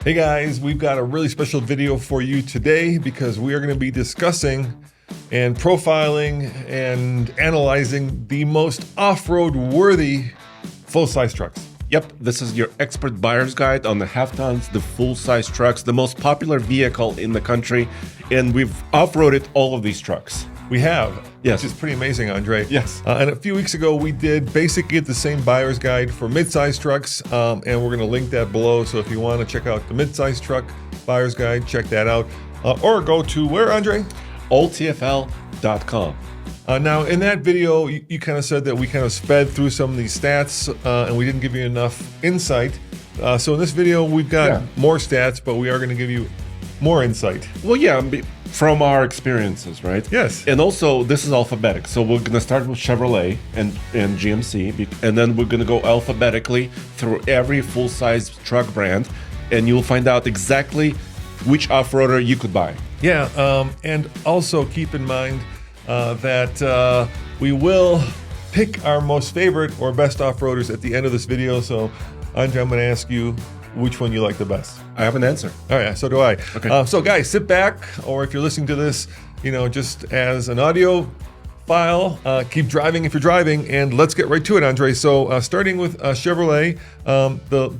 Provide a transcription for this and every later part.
Hey guys, we've got a really special video for you today because we are going to be discussing and profiling and analyzing the most off-road worthy full-size trucks. Yep, this is your expert buyer's guide on the half tons, the full-size trucks, the most popular vehicle in the country, and we've off-roaded all of these trucks. We have, Yes. which is pretty amazing, Andre. Yes. And a few weeks ago, we did basically the same buyer's guide for mid-size trucks, and we're going to link that below. So if you want to check out the mid-size truck buyer's guide, check that out, or go to where, Andre? alltfl.com. Now, in that video, you kind of said that we kind of sped through some of these stats, and we didn't give you enough insight. So in this video, we've got more stats, but we are going to give you more insight. Well, yeah, from our experiences, right? Yes. And also, this is alphabetic. So we're going to start with Chevrolet and GMC, and then we're going to go alphabetically through every full-size truck brand, and you'll find out exactly which off-roader you could buy. Yeah, and also keep in mind that we will pick our most favorite or best off-roaders at the end of this video. So, Andre, I'm going to ask you which one you like the best. I have an answer. Oh yeah, so do I. Okay. So guys, sit back, or if you're listening to this, just as an audio file, keep driving if you're driving, and let's get right to it, Andre. So starting with Chevrolet, the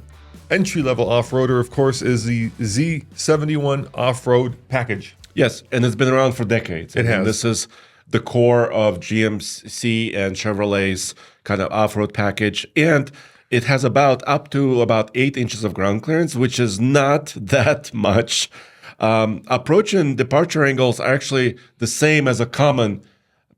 entry-level off-roader, of course, is the Z71 off-road package. Yes, and it's been around for decades. It has. This is the core of GMC and Chevrolet's kind of off-road package, and it has up to about 8 inches of ground clearance, which is not that much. Approach and departure angles are actually the same as a common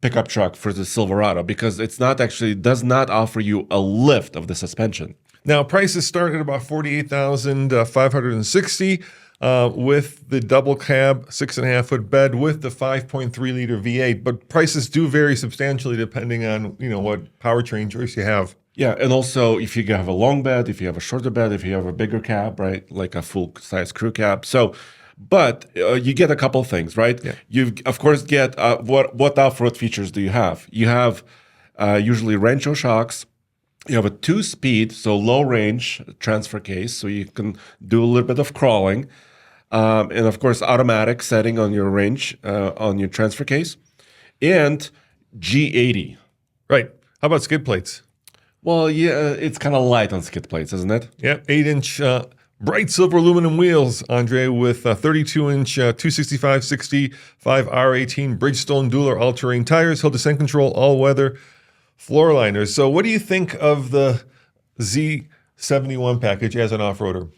pickup truck for the Silverado because does not offer you a lift of the suspension. Now, prices start at about $48,560 with the double cab 6.5-foot bed with the 5.3 liter V8, but prices do vary substantially depending on what powertrain choice you have. Yeah, and also if you have a long bed, if you have a shorter bed, if you have a bigger cab, right, like a full-size crew cab. So, but you get a couple things, right? Yeah. You of course get what off-road features do you have? You have usually Rancho shocks. You have a 2-speed, so low-range transfer case, so you can do a little bit of crawling, and of course automatic setting on your range on your transfer case, and G80. Right. How about skid plates? Well, yeah, it's kind of light on skid plates, isn't it? Yeah, 8-inch bright silver aluminum wheels, Andre, with 32-inch 265/65 R18 Bridgestone dual or all-terrain tires, hill descent control, all-weather floor liners. So what do you think of the Z71 package as an off-roader?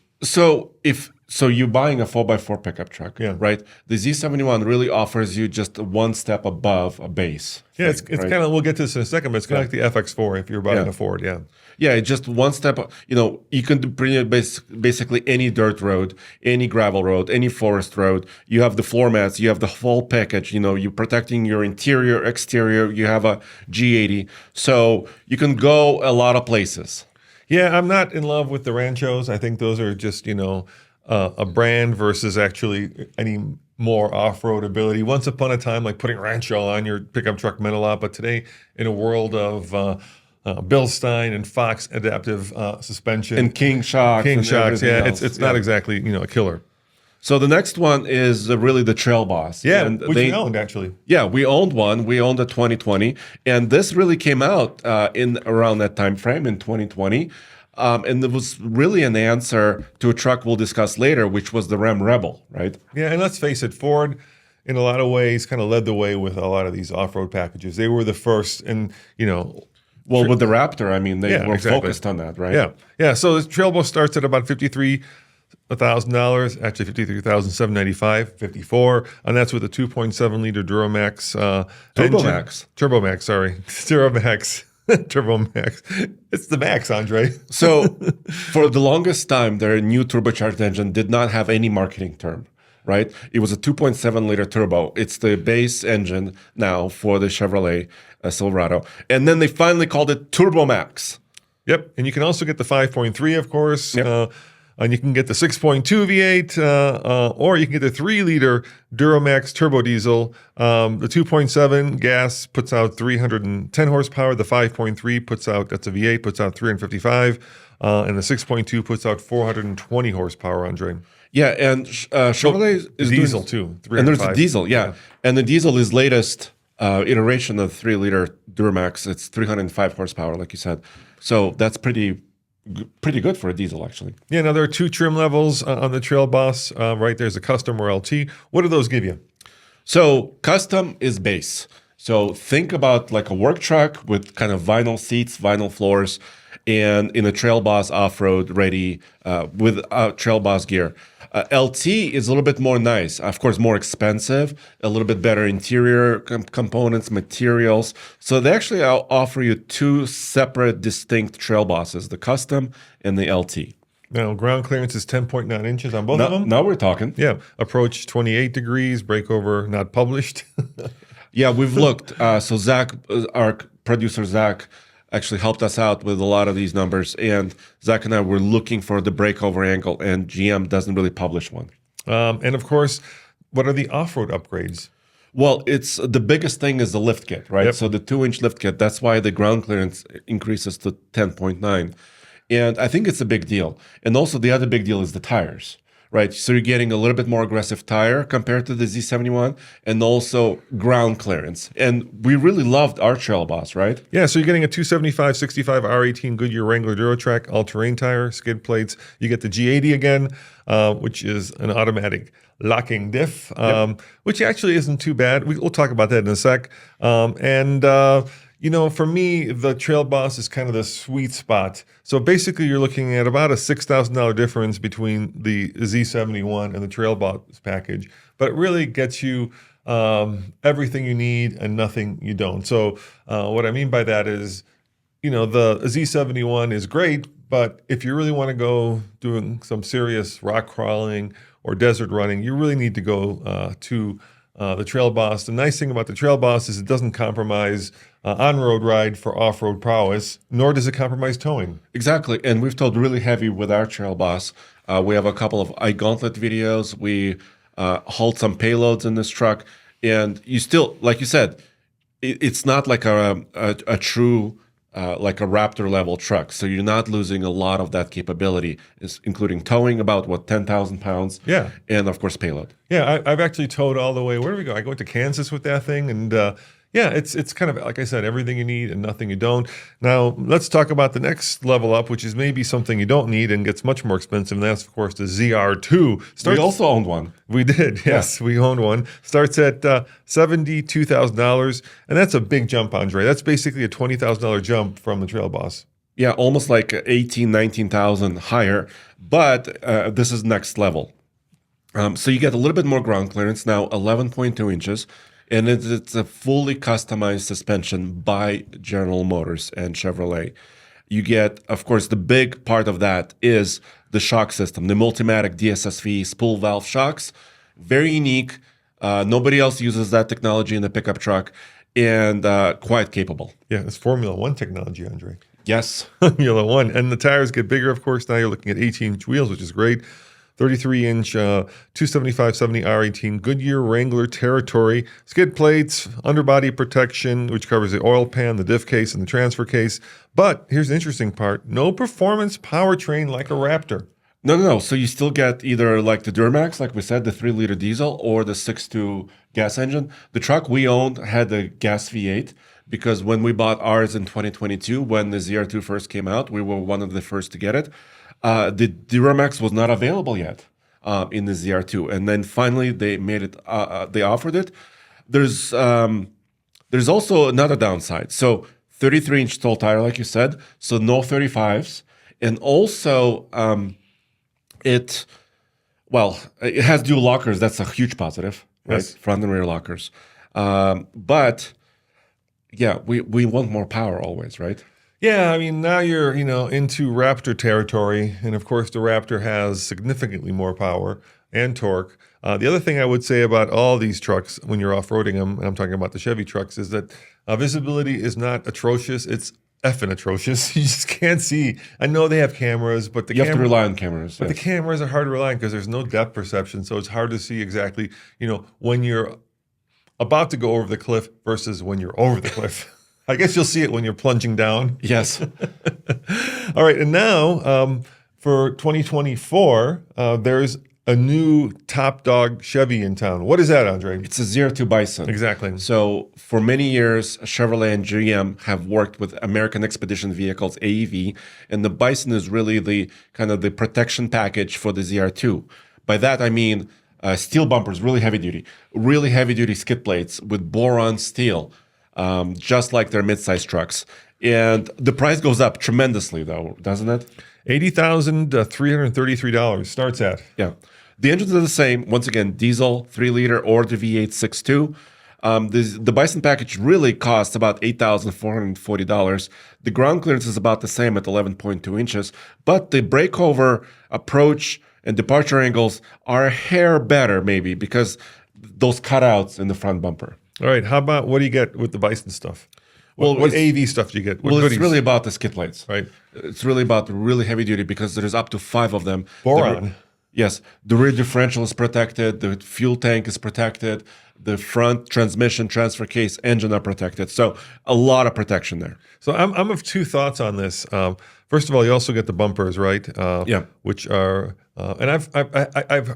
So you're buying a 4x4 pickup truck, Yeah. right? The Z71 really offers you just one step above a base. Yeah, thing, it's right? kind of, we'll get to this in a second, but it's kind of like the FX4 if you're buying a Ford, yeah. Yeah, it's just one step. You can do basically any dirt road, any gravel road, any forest road. You have the floor mats, you have the whole package. You're protecting your interior, exterior. You have a G80, so you can go a lot of places. Yeah, I'm not in love with the Ranchos. I think those are just, a brand versus actually any more off-road ability. Once upon a time, like putting Rancho on your pickup truck meant a lot, but today in a world of Bilstein and Fox adaptive suspension And King shocks. King and shocks, everything yeah, else. it's not exactly a killer. So the next one is really the Trail Boss. Yeah, And which we owned actually. Yeah, we owned one. We owned a 2020, and this really came out in around that time frame in 2020. And it was really an answer to a truck we'll discuss later, which was the Ram Rebel, right? Yeah, and let's face it, Ford, in a lot of ways, kind of led the way with a lot of these off-road packages. They were the first, and Well, with the Raptor, they were exactly. focused on that, right? Yeah. So the Trailbow starts at about $53,000, actually $53,795, 54, and that's with a 2.7 liter Duramax Turbomax. Turbomax, sorry, Duramax. Turbomax. It's the Max, Andre. So for the longest time, their new turbocharged engine did not have any marketing term, right? It was a 2.7 liter turbo. It's the base engine now for the Chevrolet Silverado. And then they finally called it Turbomax. Yep, and you can also get the 5.3, of course. Yep. And you can get the 6.2 V8, or you can get the 3-liter Duramax turbo diesel. The 2.7 gas puts out 310 horsepower. The 5.3 that's a V8, puts out 355. and the 6.2 puts out 420 horsepower, Andre. Yeah, and Chevrolet is Diesel doing, too, and there's a 305. diesel, yeah. And the diesel is latest iteration of 3-liter Duramax. It's 305 horsepower, like you said. So that's pretty good for a diesel, actually. Yeah, now there are 2 trim levels on the Trail Boss. Right, there's a custom or LT. What do those give you? So custom is base. So think about like a work truck with kind of vinyl seats, vinyl floors, and in a Trail Boss off-road ready with Trail Boss gear. LT is a little bit more nice, of course, more expensive, a little bit better interior components, materials. So they actually offer you 2 separate, distinct Trail Bosses, the custom and the LT. Now, ground clearance is 10.9 inches on both of them. Now we're talking. Yeah, approach 28 degrees, breakover not published. Yeah, we've looked. So Zach, our producer Zach, actually helped us out with a lot of these numbers. And Zach and I were looking for the breakover angle, and GM doesn't really publish one. And of course, what are the off-road upgrades? Well, it's the biggest thing is the lift kit, right? Yep. So the 2-inch lift kit, that's why the ground clearance increases to 10.9. And I think it's a big deal. And also the other big deal is the tires, right? So you're getting a little bit more aggressive tire compared to the Z71 and also ground clearance. And we really loved our Trail Boss, right? Yeah, so you're getting a 275/65 R18 Goodyear Wrangler DuraTrack all-terrain tire, skid plates. You get the G80 again, which is an automatic locking diff, which actually isn't too bad. We'll talk about that in a sec. For me, the Trail Boss is kind of the sweet spot. So basically, you're looking at about a $6,000 difference between the Z71 and the Trail Boss package, but it really gets you everything you need and nothing you don't. So what I mean by that is, the Z71 is great, but if you really want to go doing some serious rock crawling or desert running, you really need to go to the Trail Boss. The nice thing about the Trail Boss is it doesn't compromise on-road ride for off-road prowess, nor does it compromise towing. Exactly. And we've towed really heavy with our Trail Boss. We have a couple of iGauntlet videos. We hauled some payloads in this truck. And you still, like you said, it's not like a true, like a Raptor level truck. So you're not losing a lot of that capability, including towing about, 10,000 pounds? Yeah. And of course, payload. Yeah, I've actually towed all the way. Where do we go? I went to Kansas with that thing, and it's kind of, like I said, everything you need and nothing you don't. Now, let's talk about the next level up, which is maybe something you don't need and gets much more expensive, and that's, of course, the ZR2. We also owned one. We did, yes. Yeah. We owned one. Starts at $72,000, and that's a big jump, Andre. That's basically a $20,000 jump from the Trail Boss. Yeah, almost like 18, 19,000 higher, but this is next level. So you get a little bit more ground clearance, now 11.2 inches, and it's a fully customized suspension by General Motors and Chevrolet. You get, of course, the big part of that is the shock system, the Multimatic DSSV spool valve shocks. Very unique. Nobody else uses that technology in the pickup truck, and quite capable. Yeah, it's Formula One technology, Andre. Yes. Formula One. And the tires get bigger, of course. Now you're looking at 18-inch wheels, which is great. 33-inch 275/70 R18 Goodyear Wrangler Territory. Skid plates, underbody protection, which covers the oil pan, the diff case, and the transfer case. But here's the interesting part. No performance powertrain like a Raptor. No. So you still get either like the Duramax, like we said, the 3-liter diesel, or the 6.2 gas engine. The truck we owned had the gas V8 because when we bought ours in 2022, when the ZR2 first came out, we were one of the first to get it. The Duramax was not available yet in the ZR2, and then finally they made it. They offered it. There's also another downside. So 33-inch tall tire, like you said, so no 35s, and also it has dual lockers. That's a huge positive, right? Yes. Front and rear lockers. But yeah, we want more power always, right? Yeah, I mean, now you're, into Raptor territory. And of course, the Raptor has significantly more power and torque. The other thing I would say about all these trucks when you're off-roading them, and I'm talking about the Chevy trucks, is that visibility is not atrocious. It's effing atrocious. You just can't see. I know they have cameras, but You have to rely on cameras. But the cameras are hard to rely on because there's no depth perception. So it's hard to see exactly, when you're about to go over the cliff versus when you're over the cliff. I guess you'll see it when you're plunging down. Yes. All right, and now for 2024, there's a new top dog Chevy in town. What is that, Andre? It's a ZR2 Bison. Exactly. So for many years, Chevrolet and GM have worked with American Expedition Vehicles, AEV, and the Bison is really the kind of the protection package for the ZR2. By that, I mean steel bumpers, really heavy duty skid plates with boron steel, just like their midsize trucks. And the price goes up tremendously, though, doesn't it? $80,333 starts at. Yeah. The engines are the same. Once again, diesel, 3-liter, or the V8 6.2. The Bison package really costs about $8,440. The ground clearance is about the same at 11.2 inches, but the breakover approach and departure angles are a hair better, maybe, because those cutouts in the front bumper. All right, how about what do you get with the Bison stuff? Well, What AV stuff do you get? What Well, it's goodies? really about the skid plates. Right. It's really about really heavy duty because there's up to 5 of them. Boron. Yes. The rear differential is protected. The fuel tank is protected. The front transmission, transfer case, engine are protected. So a lot of protection there. So I'm of two thoughts on this. First of all, you also get the bumpers, right? Yeah. Which are, and I've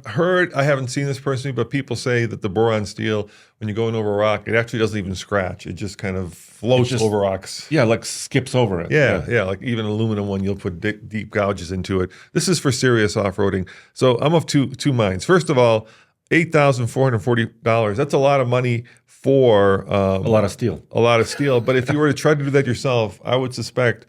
heard, I haven't seen this personally, but people say that the boron steel, when you're going over rock, it actually doesn't even scratch. It just kind of floats over rocks. Yeah, like skips over it. Yeah. Like even an aluminum one, you'll put deep gouges into it. This is for serious off-roading. So I'm of two minds. First of all, $8,440. That's a lot of money for A lot of steel. But if you were to try to do that yourself, I would suspect,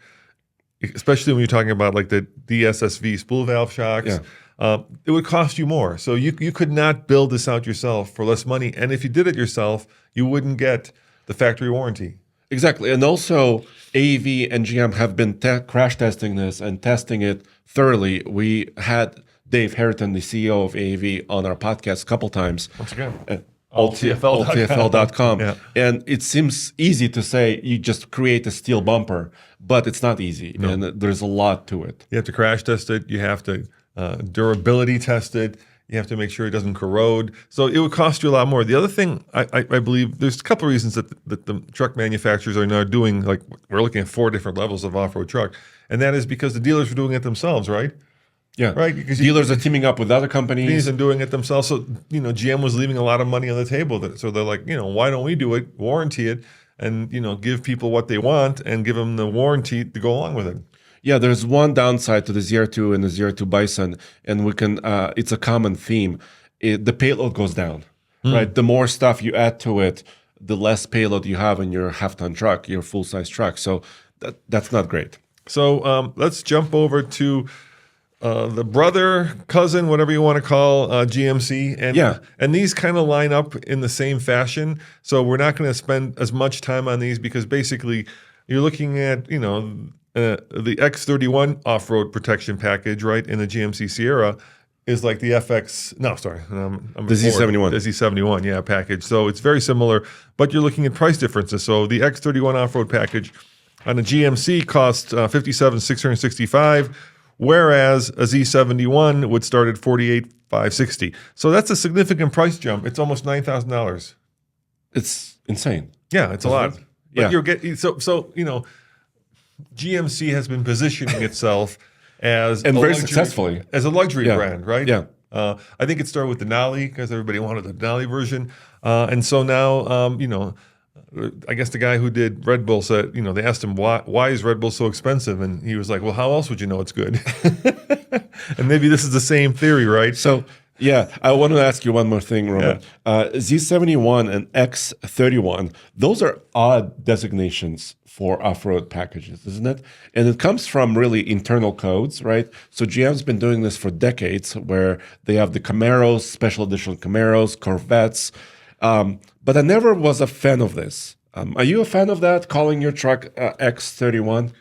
especially when you're talking about like the DSSV spool valve shocks, it would cost you more. So you could not build this out yourself for less money. And if you did it yourself, you wouldn't get the factory warranty. Exactly. And also, AEV and GM have been crash testing this and testing it thoroughly. We had Dave Harrington, the CEO of AEV, on our podcast a couple times. Once again, alltfl.com. Yeah. And it seems easy to say you just create a steel bumper, but it's not easy. No. And there's a lot to it. You have to crash test it. You have to durability test it. You have to make sure it doesn't corrode. So it would cost you a lot more. The other thing, I believe, there's a couple of reasons that the truck manufacturers are now doing, like we're looking at 4 different levels of off-road truck. And that is because the dealers are doing it themselves, right? Yeah, right. Because dealers are teaming up with other companies and doing it themselves. So GM was leaving a lot of money on the table. So they're like, why don't we do it, warranty it, and give people what they want and give them the warranty to go along with it. Yeah, there's one downside to the ZR2 and the ZR2 Bison, and we can. It's a common theme. The payload goes down, right? The more stuff you add to it, the less payload you have in your half-ton truck, your full-size truck. So that's not great. So let's jump over to the brother, cousin, whatever you want to call GMC. And these kind of line up in the same fashion. So we're not going to spend as much time on these because basically you're looking at, the X31 off-road protection package, right, in the GMC Sierra is like the FX, no, sorry. The Z71. The Z71, package. So it's very similar, but you're looking at price differences. So the X31 off-road package on the GMC costs $57,665, whereas a Z71 would start at $48,560. So that's a significant price jump. It's almost $9,000. It's insane. Yeah, it's a lot. But yeah. You're getting GMC has been positioning itself as very successfully as a luxury brand, right? Yeah. I think it started with the Denali because everybody wanted the Denali version, and so now I guess the guy who did Red Bull said, they asked him why is Red Bull so expensive, and he was like, well, how else would you know it's good? And maybe this is the same theory, right? So. Yeah, I want to ask you one more thing, Roman. Z71 and X31, those are odd designations for off-road packages, isn't it? And it comes from really internal codes, right? So GM's been doing this for decades where they have the Camaros, special edition Camaros, Corvettes. But I never was a fan of this. Are you a fan of that, calling your truck X31?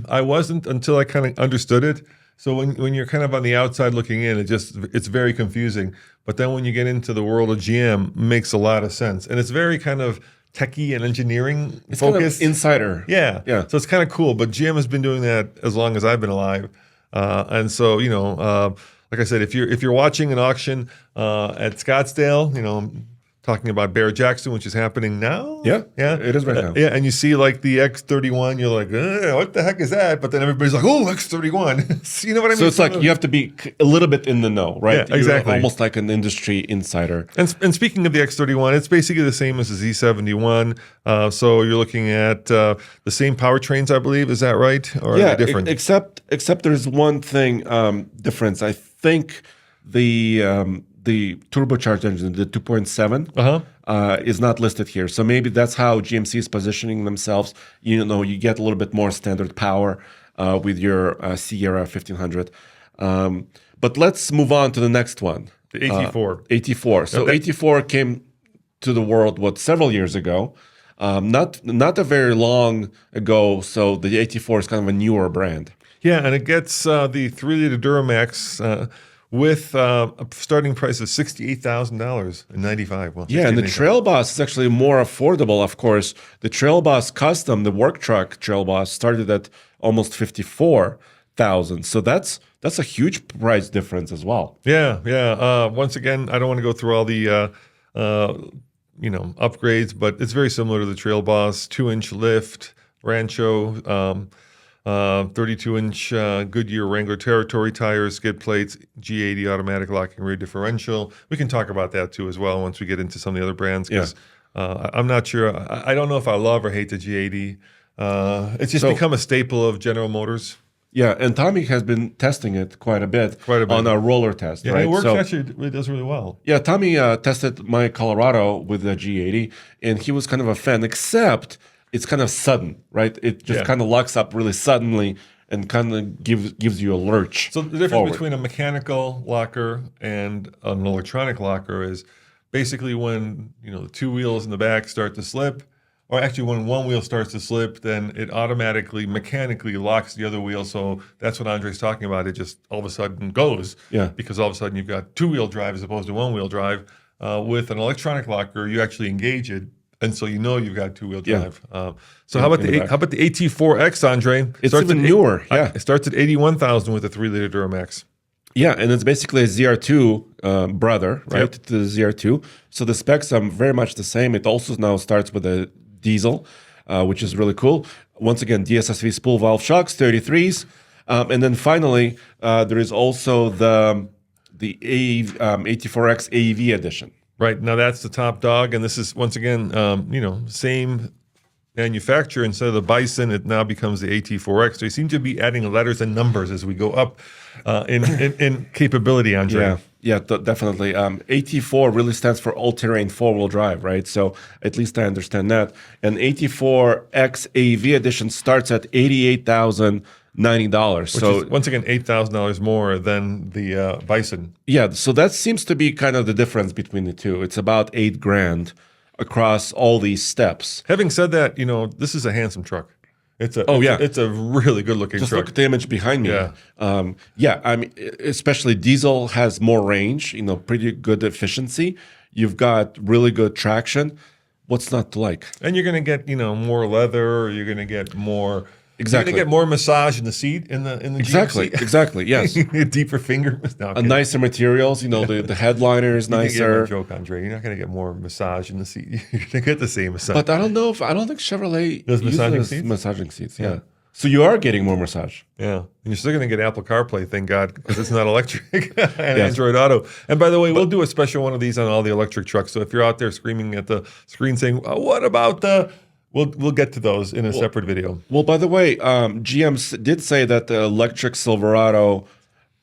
I wasn't until I kind of understood it. So when you're kind of on the outside looking in, it's very confusing. But then when you get into the world of GM, it makes a lot of sense. And it's very kind of techie and engineering focused. Kind of insider. Yeah. So it's kind of cool. But GM has been doing that as long as I've been alive. And so, like I said, if you're watching an auction at Scottsdale, talking about Bear Jackson, which is happening now. Yeah, Yeah, it is right now. Yeah, and you see like the X31, you're like, what the heck is that? But then everybody's like, oh, X31. So you know what I mean? So it's like you have to be a little bit in the know, right? Yeah, exactly. You're almost like an industry insider. And speaking of the X31, it's basically the same as the Z71. So you're looking at the same powertrains, I believe. Is that right? Or are they different? Except there's one thing difference. I think the turbocharged engine, the 2.7, is not listed here. So maybe that's how GMC is positioning themselves. You know, you get a little bit more standard power with your Sierra 1500. But let's move on to the next one. The AT4. AT4. So AT4 came to the world, several years ago. Not a very long ago. So the AT4 is kind of a newer brand. Yeah, and it gets the 3-liter Duramax with a starting price of $68,000 in '95. Well, yeah, and the Trail Boss is actually more affordable, of course. The Trail Boss Custom, the work truck Trail Boss, started at almost $54,000. So that's a huge price difference as well. Yeah. Once again, I don't want to go through all the upgrades, but it's very similar to the Trail Boss. 2-inch lift, Rancho. 32-inch Goodyear Wrangler Territory tires, skid plates, G80 automatic locking rear differential. We can talk about that too as well once we get into some of the other brands. Because I'm not sure. I don't know if I love or hate the G80. It's just become a staple of General Motors. Yeah, and Tommy has been testing it quite a bit on a roller test. Yeah, right? It works actually. It does really well. Yeah, Tommy tested my Colorado with the G80, and he was kind of a fan, except it's kind of sudden, right? It just kind of locks up really suddenly and kind of gives you a lurch. So the difference between a mechanical locker and an electronic locker is basically when the two wheels in the back start to slip, or actually when one wheel starts to slip, then it automatically mechanically locks the other wheel. So that's what Andre's talking about. It just all of a sudden goes. Yeah. Because all of a sudden you've got two-wheel drive as opposed to one-wheel drive. With an electronic locker, you actually engage it. And so you've got two-wheel drive. So how about the AT4X, Andre? It's even newer. It starts at $81,000 with a 3-liter Duramax. Yeah, and it's basically a ZR2 brother, right, to the ZR2. So the specs are very much the same. It also now starts with a diesel, which is really cool. Once again, DSSV spool valve shocks, 33s. And then finally, there is also the AT4X AEV edition. Right, now that's the top dog, and this is, once again, same manufacturer. Instead of the Bison, it now becomes the AT4X. They seem to be adding letters and numbers as we go up in capability, Andre. Yeah, definitely. AT4 really stands for all-terrain four-wheel drive, right? So at least I understand that. And AT4X AEV edition starts at $88,090. Which is, once again, $8,000 more than the Bison. Yeah, so that seems to be kind of the difference between the two. It's about $8,000 across all these steps. Having said that, this is a handsome truck. It's a really good looking truck. Just look at the image behind me. Yeah. I mean, especially diesel has more range, pretty good efficiency. You've got really good traction. What's not to like? And you're going to get, more leather, or you're going to get more. Exactly. You're going to get more massage in the seat in the exactly GMC. Exactly. Yes. Deeper finger. No, a nicer materials. The headliner is nicer. Joke, Andre. You're not going to get more massage in the seat. You're going to get the same massage. But I don't think Chevrolet does massaging seats. Yeah. So you are getting more massage. Yeah. And you're still going to get Apple CarPlay, thank God, because it's not electric and Android Auto. And by the way, we'll do a special one of these on all the electric trucks. So if you're out there screaming at the screen saying, what about the... We'll get to those in a separate video. Well, by the way, GM did say that the electric Silverado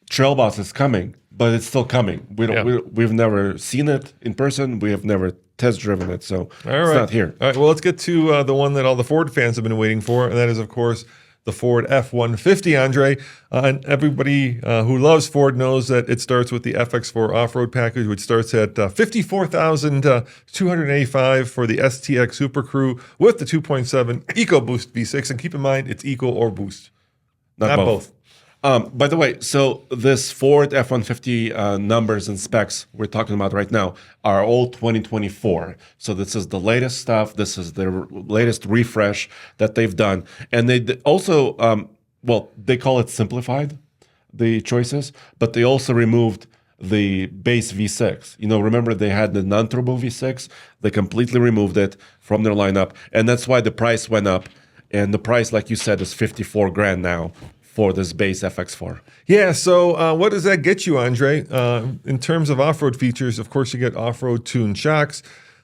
Trail Boss is coming, but it's still coming. We've never seen it in person. We have never test driven it, so it's not here. All right, well, let's get to the one that all the Ford fans have been waiting for, and that is, of course, the Ford F-150, Andre. And everybody who loves Ford knows that it starts with the FX4 off-road package, which starts at $54,285 for the STX Super Crew with the 2.7 EcoBoost V6. And keep in mind, it's Eco or Boost, not both. By the way, so this Ford F-150 numbers and specs we're talking about right now are all 2024. So this is the latest stuff. This is the latest refresh that they've done. And they also, they call it simplified, the choices, but they also removed the base V6. Remember they had the non-turbo V6? They completely removed it from their lineup, and that's why the price went up. And the price, like you said, is 54 grand now for this base FX4. Yeah, so what does that get you, Andre? In terms of off-road features, of course, you get off-road tuned shocks.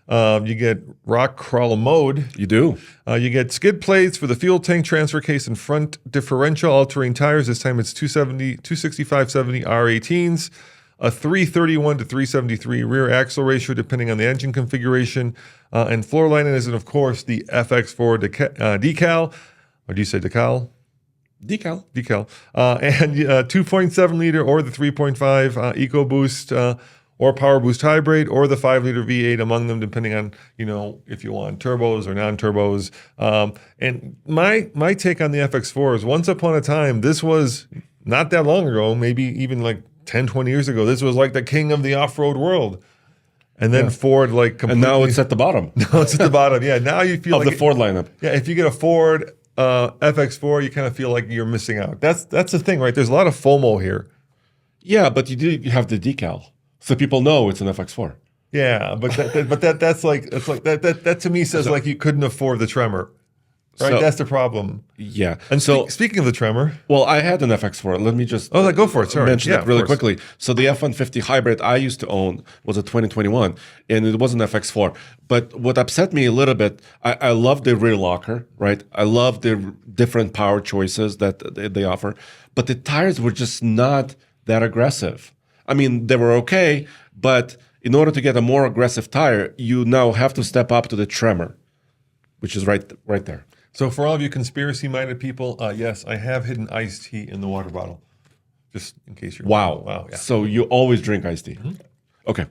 You get rock crawler mode. You do. You get skid plates for the fuel tank, transfer case, and front differential. All-terrain tires. This time it's 265/70 R18s. A 331 to 373 rear axle ratio, depending on the engine configuration. And floor lining is, of course, the FX4 decal. Or do you say decal? Decal. And 2.7 liter or the 3.5 EcoBoost or Power Boost Hybrid or the 5 liter V8 among them, depending on, if you want turbos or non-turbos. And my take on the FX4 is once upon a time, this was not that long ago, maybe even like 10, 20 years ago, this was like the king of the off-road world. And then Ford completely... And now it's at the bottom. Now it's at the bottom, yeah. Now you feel of like... the Ford lineup. Yeah, if you get a Ford FX4, you kind of feel like you're missing out. That's the thing, right? There's a lot of FOMO here. Yeah, but you have the decal. So people know it's an FX4. Yeah, but that to me says like you couldn't afford the Tremor. Right, So- that's the problem. Yeah. And so, speaking of the Tremor, well, I had an FX4. Let me just go for it. Sorry, mention yeah, it of really course. quickly. So the F-150 hybrid I used to own was a 2021, and it was an FX4. But what upset me a little bit, I love the rear locker, right? I love the different power choices that they offer, but the tires were just not that aggressive. I mean, they were okay, but in order to get a more aggressive tire, you now have to step up to the Tremor, which is right there. So for all of you conspiracy-minded people, yes, I have hidden iced tea in the water bottle, just in case you're... Wow. Yeah. So you always drink iced tea. Okay.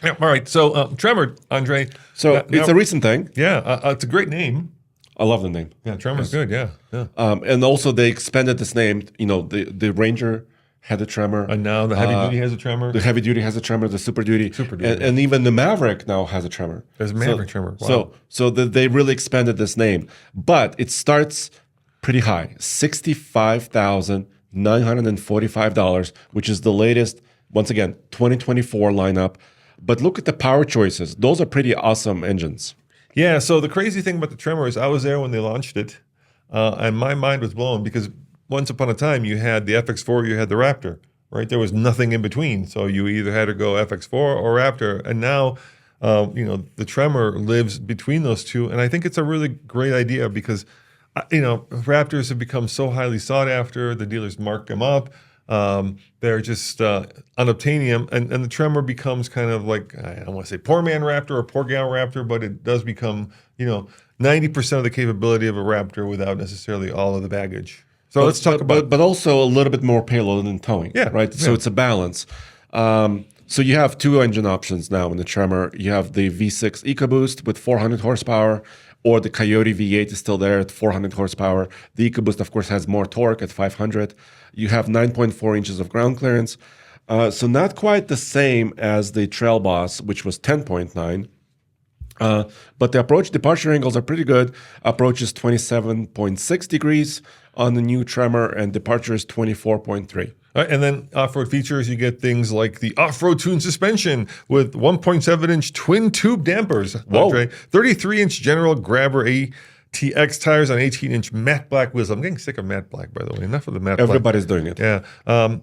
Yeah, all right. So Tremor, Andre. So now- it's a recent thing. Yeah, it's a great name. I love the name. Yeah, Tremor's good. Yeah. And also they expanded this name. The Ranger had a Tremor. And now the heavy duty has a Tremor. The Heavy Duty has a Tremor. The Super Duty. And even the Maverick now has a Tremor. There's a Maverick Tremor. Wow. So they really expanded this name. But it starts pretty high. $65,945, which is the latest, once again, 2024 lineup. But look at the power choices. Those are pretty awesome engines. Yeah, so the crazy thing about the Tremor is I was there when they launched it, and my mind was blown because once upon a time you had the FX4, you had the Raptor, right? There was nothing in between, so you either had to go FX4 or Raptor, and now the Tremor lives between those two, and I think it's a really great idea because Raptors have become so highly sought after. The dealers mark them up. They're just unobtainium, and the Tremor becomes kind of like, I don't want to say poor man Raptor or poor gal Raptor, but it does become 90% of the capability of a Raptor without necessarily all of the baggage. So let's talk about... But also a little bit more payload and towing. Yeah, Right? So yeah. it's a balance. So you have two engine options now in the Tremor. You have the V6 EcoBoost with 400 horsepower, or the Coyote V8 is still there at 400 horsepower. The EcoBoost, of course, has more torque at 500. You have 9.4 inches of ground clearance. So not quite the same as the Trail Boss, which was 10.9. But the approach departure angles are pretty good. Approach is 27.6 degrees on the new Tremor, and departure is 24.3. All right, and then off-road features, you get things like the off-road tuned suspension with 1.7-inch twin tube dampers. Whoa. Andre. 33-inch General Grabber ATX tires on 18-inch matte black wheels. I'm getting sick of matte black, by the way. Enough of the matte black. Everybody's doing it. Yeah.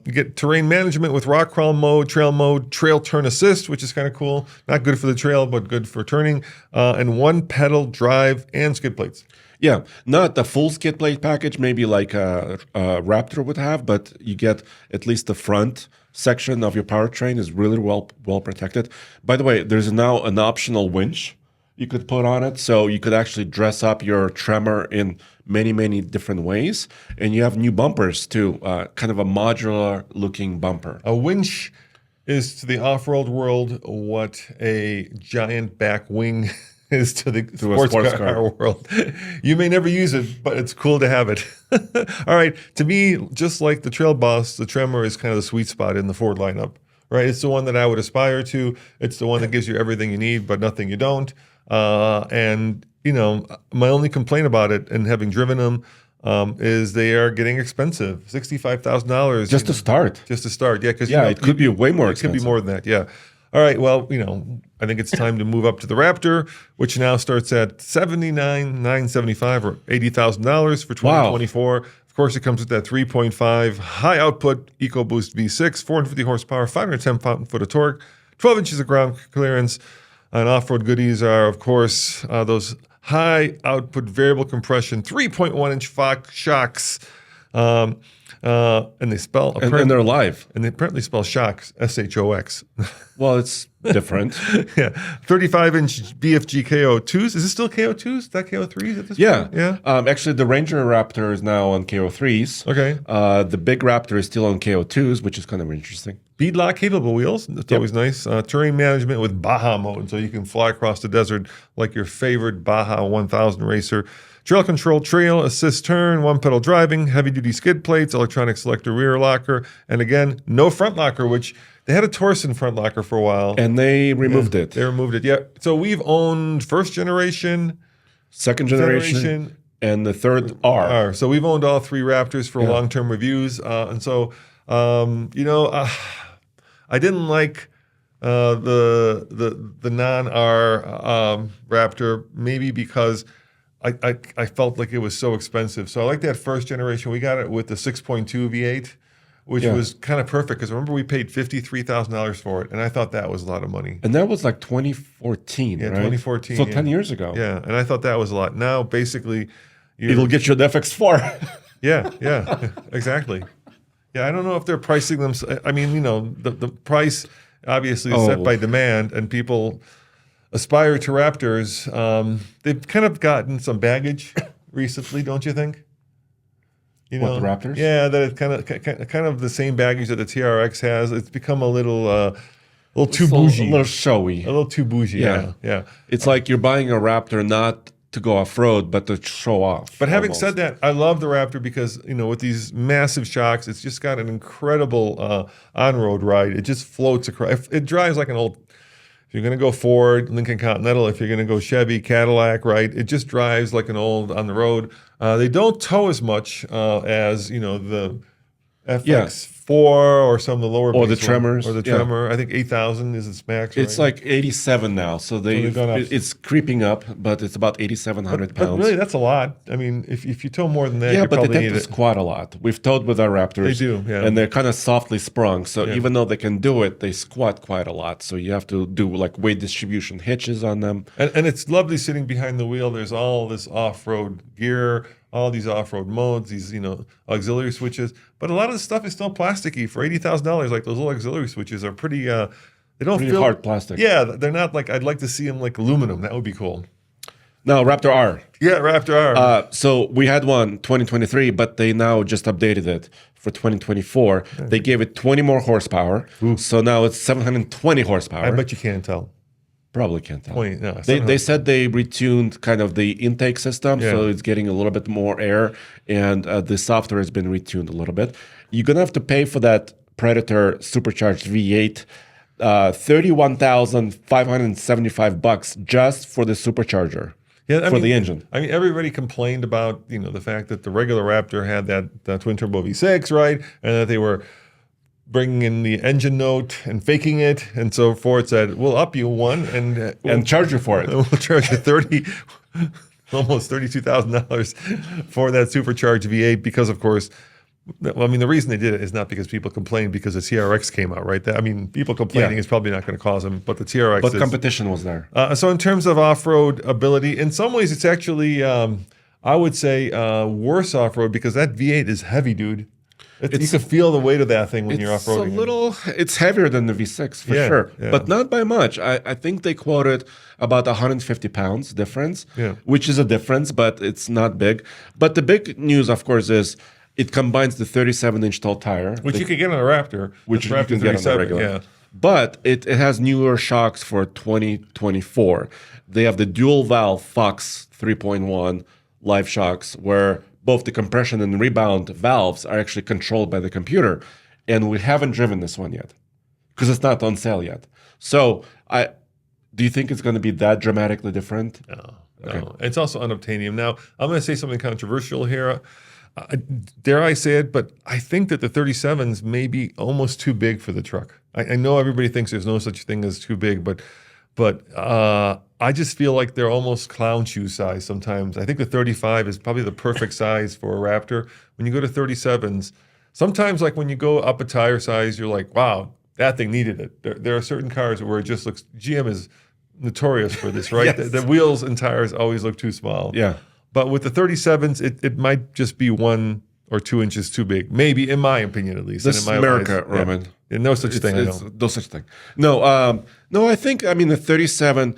You get terrain management with rock crawl mode, trail turn assist, which is kind of cool. Not good for the trail, but good for turning. And one pedal drive and skid plates. Yeah, not the full skid plate package, maybe like a Raptor would have, but you get at least the front section of your powertrain is really well protected. By the way, there's now an optional winch you could put on it, so you could actually dress up your Tremor in many different ways. And you have new bumpers too, kind of a modular looking bumper. A winch is to the off-road world what a giant back wing is to the sports car world. You may never use it, but it's cool to have it. All right. To me, just like the Trail Boss, the Tremor is kind of the sweet spot in the Ford lineup, right? It's the one that I would aspire to. It's the one that gives you everything you need, but nothing you don't. And my only complaint about it, and having driven them, is they are getting expensive, $65,000 Just to start. Just to start, yeah, because Yeah, it could be way more It could expensive. be more than that, yeah. All right, well, I think it's time to move up to the Raptor, which now starts at $79,975 or $80,000 for 2024. Of course, it comes with that 3.5 high output EcoBoost V6, 450 horsepower, 510 foot of torque, 12 inches of ground clearance. And off-road goodies are, of course, those high output variable compression 3.1 inch shocks. And they spell And they're live. and they apparently spell shocks SHOX. Well, it's different. Yeah, 35-inch BFG KO2s. Is it still KO2s? Is that KO3s at this point? Yeah. Actually, the Ranger Raptor is now on KO3s. Okay. The big Raptor is still on KO2s, which is kind of interesting. Beadlock capable wheels. That's always nice. Terrain management with Baja mode, so you can fly across the desert like your favorite Baja 1000 racer. Trail control, trail assist turn, one pedal driving, heavy duty skid plates, electronic selector rear locker, and again, no front locker, which they had a Torsen front locker for a while. And they removed it. They removed it. Yeah. So we've owned first generation, Second generation, and the third R. So we've owned all three Raptors for long-term reviews. And so, I didn't like the non-R Raptor, maybe because I felt like it was so expensive. So I like that first generation. We got it with the 6.2 V8, which was kind of perfect because remember we paid $53,000 for it, and I thought that was a lot of money. And that was like 2014, right? 2014. So 10 years ago. Yeah, and I thought that was a lot. Now, basically, It'll get you the FX4. yeah, exactly. Yeah, I don't know if they're pricing them. I mean, the price obviously is set by demand, and people aspire to Raptors. They've kind of gotten some baggage recently, don't you think? What, the Raptors? Yeah, that it's kind of the same baggage that the TRX has. It's become a little too bougie, A little showy. a little too bougie. Yeah. It's like you're buying a Raptor not to go off-road, but to show off. But having almost. said that, I love the Raptor because, with these massive shocks, it's just got an incredible on-road ride. It just floats across. It drives like an old, if you're going to go Ford, Lincoln Continental, if you're going to go Chevy, Cadillac, right? It just drives like an old on the road. They don't tow as much as, the FX4 or some of the lower Or the base Tremors. Or the Tremor. I think 8,000 is its max, right? It's like 87 now, so they've gone up. it's creeping up, but it's about 8,700 pounds. But really, that's a lot. I mean, if you tow more than that, Yeah, you but they probably tend need to it. squat a lot. We've towed with our Raptors. They do, yeah. And they're kind of softly sprung. So even though they can do it, they squat quite a lot. So you have to do like weight distribution hitches on them. And it's lovely sitting behind the wheel. There's all this off-road gear, all these off-road modes, these auxiliary switches. But a lot of the stuff is still plasticky. For $80,000, like those little auxiliary switches are pretty. They don't Pretty feel hard plastic. Yeah, they're not like. I'd like to see them like aluminum. That would be cool. Now, Raptor R. Yeah, Raptor R. So we had one 2023, but they now just updated it for 2024. They gave it 20 more horsepower. So now it's 720 horsepower. I bet you can't tell. Probably can't tell. 20. No, They said they retuned kind of the intake system, so it's getting a little bit more air, and the software has been retuned a little bit. You're gonna have to pay for that Predator supercharged V8, $31,575 just for the supercharger. Yeah, the engine. I mean, everybody complained about the fact that the regular Raptor had that twin turbo V6, right, and that they were bringing in the engine note and faking it, and so Ford said, "We'll up you one And charge you for it. We'll charge you almost $32,000 for that supercharged V8 because, of course." Well, I mean, the reason they did it is not because people complained because the TRX came out, right? People complaining is probably not going to cause them, but the TRX But is. competition was there. So in terms of off-road ability, in some ways it's actually, I would say, worse off-road because that V8 is heavy, dude. You can feel the weight of that thing when you're off-roading. It's heavier than the V6 for sure, yeah. but not by much. I think they quoted about 150 pounds difference, which is a difference, but it's not big. But the big news, of course, is it combines the 37-inch tall tire, Which you could get on a Raptor. which the you Raptor can get on the 37, regular. yeah. But it has newer shocks for 2024. They have the dual valve Fox 3.1 live shocks where both the compression and rebound valves are actually controlled by the computer. And we haven't driven this one yet because it's not on sale yet. So do you think it's going to be that dramatically different? It's also unobtainium. Now, I'm going to say something controversial here. Dare I say it, but I think that the 37s may be almost too big for the truck. I know everybody thinks there's no such thing as too big, but I just feel like they're almost clown shoe size sometimes. I think the 35 is probably the perfect size for a Raptor. When you go to 37s, sometimes like when you go up a tire size, you're like, wow, that thing needed it. There are certain cars where it just looks, GM is notorious for this, right? Yes. The wheels and tires always look too small. Yeah. But with the 37s, it might just be 1 or 2 inches too big. Maybe, in my opinion, at least. This is is America, Roman. Yeah, no such thing. It's no such thing. No, no. I think the 37.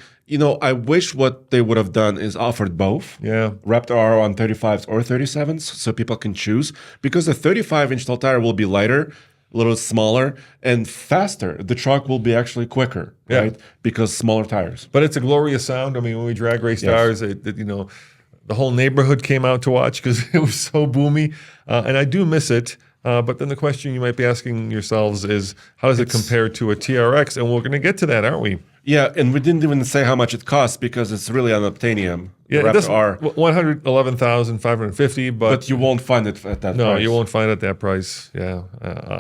I wish what they would have done is offered both. Yeah. Raptor R on 35s or 37s, so people can choose. Because the 35-inch tall tire will be lighter, a little smaller, and faster. The truck will be actually quicker, right? Because smaller tires. But it's a glorious sound. I mean, when we drag race cars, the whole neighborhood came out to watch because it was so boomy, and I do miss it. But then the question you might be asking yourselves is, how does it compare to a TRX? And we're going to get to that, aren't we? Yeah, and we didn't even say how much it costs because it's really unobtainium. Yeah, Raptor R. 111,550, But you won't find it at that price. No, you won't find it at that price. Yeah,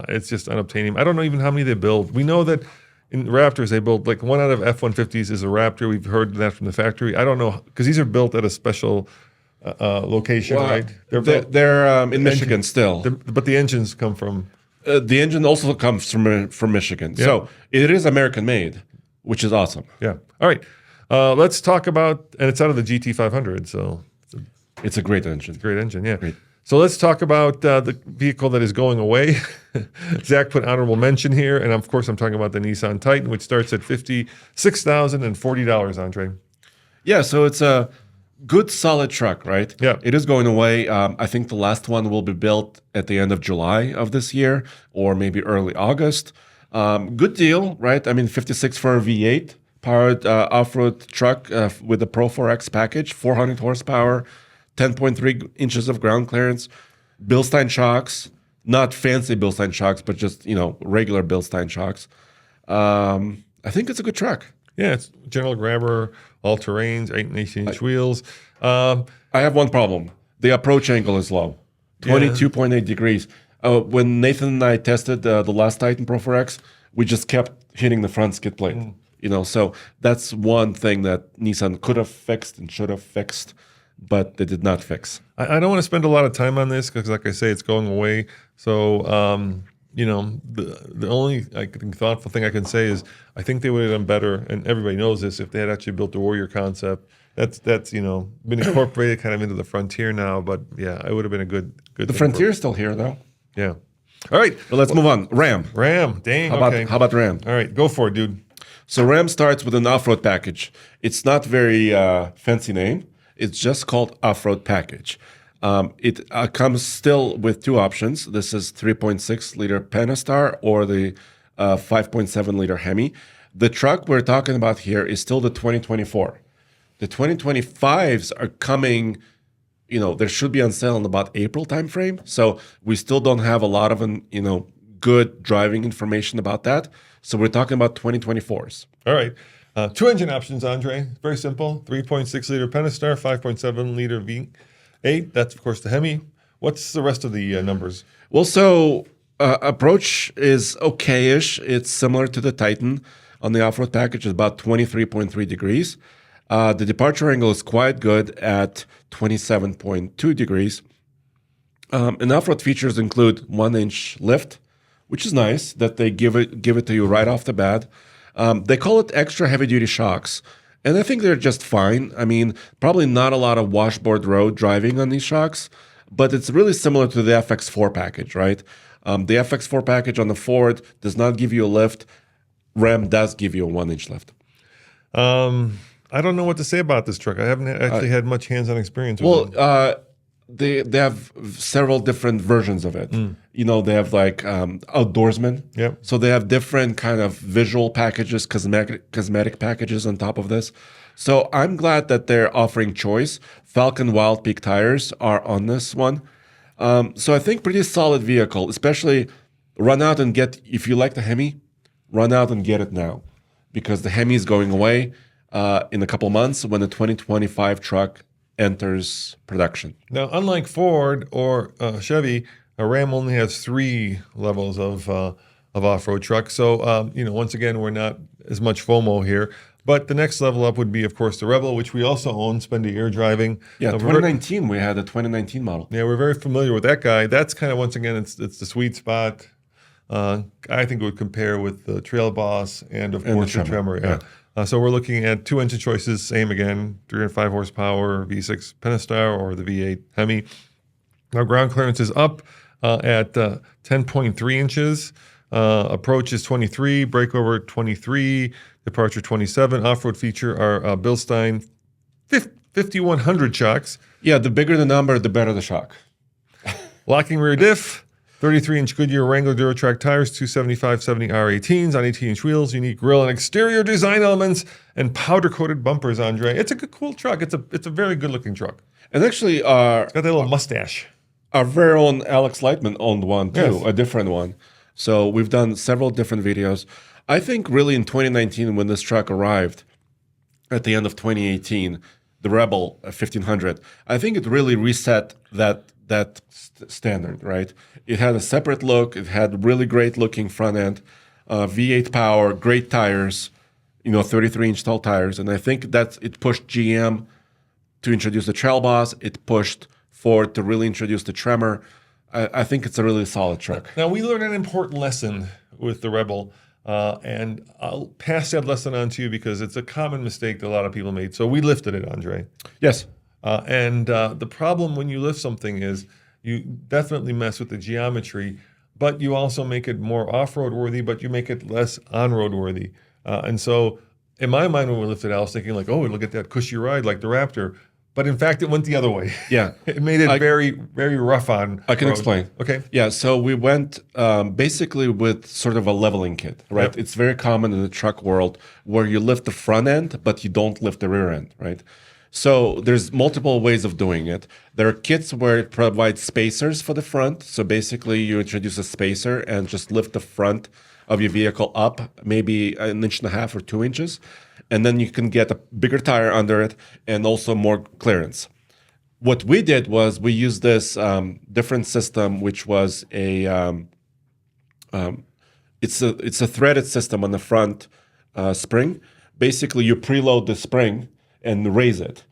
it's just unobtainium. I don't know even how many they build. We know that in Raptors they build like 1 out of F-150s is a Raptor. We've heard that from the factory. I don't know because these are built at a special location, right? They're in Michigan still. But the engines come from... the engine also comes from Michigan. Yeah. So it is American made, which is awesome. Yeah. All right. Let's talk about, and it's out of the GT500, so... It's a great engine. Great engine, yeah. Great. So let's talk about the vehicle that is going away. Zach put honorable mention here, and of course I'm talking about the Nissan Titan, which starts at $56,040, Andre. Yeah, so it's a good, solid truck, right? Yeah. It is going away. I think the last one will be built at the end of July of this year, or maybe early August. Good deal, right? I mean, 56 for a V8 powered off-road truck with the Pro 4X package, 400 horsepower, 10.3 inches of ground clearance, Bilstein shocks, not fancy Bilstein shocks, but just, regular Bilstein shocks. I think it's a good truck. Yeah, it's general grabber, all-terrains, 8 and 18-inch wheels. I have one problem. The approach angle is low, 22.8 degrees. When Nathan and I tested the last Titan Pro 4X, we just kept hitting the front skid plate. So that's one thing that Nissan could have fixed and should have fixed, but they did not fix. I don't want to spend a lot of time on this because, like I say, it's going away. So, the only thoughtful thing I can say is I think they would have done better, and everybody knows this, if they had actually built the Warrior concept. That's been incorporated kind of into the Frontier now. But yeah, it would have been a good. The Frontier is still here though. Yeah. All right. Well, let's move on. Ram. Dang. How about Ram? All right, go for it, dude. So Ram starts with an off-road package. It's not very fancy name. It's just called off-road package. It comes still with 2 options. This is 3.6 liter Pentastar or the 5.7 liter Hemi. The truck we're talking about here is still the 2024. The 2025s are coming. There should be on sale in about April timeframe. So we still don't have a lot of good driving information about that. So we're talking about 2024s. All right. 2 engine options, Andre. Very simple. 3.6 liter Pentastar, 5.7 liter V8. That's, of course, the Hemi. What's the rest of the numbers? Well, so approach is okay-ish. It's similar to the Titan on the off-road package. It's about 23.3 degrees. The departure angle is quite good at 27.2 degrees. And off-road features include 1-inch lift, which is nice that they give it to you right off the bat. They call it extra heavy-duty shocks, and I think they're just fine. I mean, probably not a lot of washboard road driving on these shocks, but it's really similar to the FX4 package, right? The FX4 package on the Ford does not give you a lift. Ram does give you a 1-inch lift. I don't know what to say about this truck. I haven't actually had much hands-on experience with it. They have several different versions of it. They have like outdoorsmen. Yep. So they have different kind of visual packages, cosmetic packages on top of this. So I'm glad that they're offering choice. Falcon Wild Peak tires are on this one. So I think pretty solid vehicle, especially run out and get, if you like the Hemi, run out and get it now because the Hemi is going away. in a couple of months when the 2025 truck enters production. Now, unlike Ford or Chevy, a Ram only has 3 levels of off-road truck. So, once again, we're not as much FOMO here. But the next level up would be, of course, the Rebel, which we also own, spend a year driving. Yeah, 2019, we had a 2019 model. Yeah, we're very familiar with that guy. That's kind of, once again, it's the sweet spot. I think it would compare with the Trail Boss and, of course, the Tremor. Yeah. So we're looking at 2 engine choices, same again, 305 horsepower, V6 Pentastar or the V8 Hemi. Our ground clearance is up at 10.3 inches. Approach is 23, breakover 23, departure 27. Off-road feature are Bilstein 5100 shocks. Yeah, the bigger the number, the better the shock. Locking rear diff, 33-inch Goodyear Wrangler Duratrack tires, 275/70 R18s on 18-inch wheels, unique grille and exterior design elements, and powder-coated bumpers, Andre. It's a cool truck. It's a very good-looking truck. And actually, It's got that little mustache. our very own Alex Lightman owned one too, Yes. a different one. So we've done several different videos. I think really in 2019, when this truck arrived at the end of 2018, the Rebel 1500, I think it really reset that standard, right? It had a separate look. It had really great looking front end, V8 power, great tires, 33-inch tall tires. And I think that it pushed GM to introduce the Trail Boss. It pushed Ford to really introduce the Tremor. I think it's a really solid truck. Now, we learned an important lesson with the Rebel, and I'll pass that lesson on to you because it's a common mistake that a lot of people made. So we lifted it, Andre. Yes. And the problem when you lift something is you definitely mess with the geometry, but you also make it more off-road worthy, but you make it less on-road worthy. And so in my mind, when we lifted it, I was thinking like, oh, look at that cushy ride like the Raptor. But in fact, it went the other way. Yeah. It made it very, very rough on I can road. explain. Okay. Yeah, so we went basically with sort of a leveling kit, right? Yep. It's very common in the truck world where you lift the front end, but you don't lift the rear end, right? So there's multiple ways of doing it. There are kits where it provides spacers for the front. So basically you introduce a spacer and just lift the front of your vehicle up maybe 1.5 inches or 2 inches. And then you can get a bigger tire under it and also more clearance. What we did was we used this different system, which was it's a threaded system on the front spring. Basically, you preload the spring and raise it.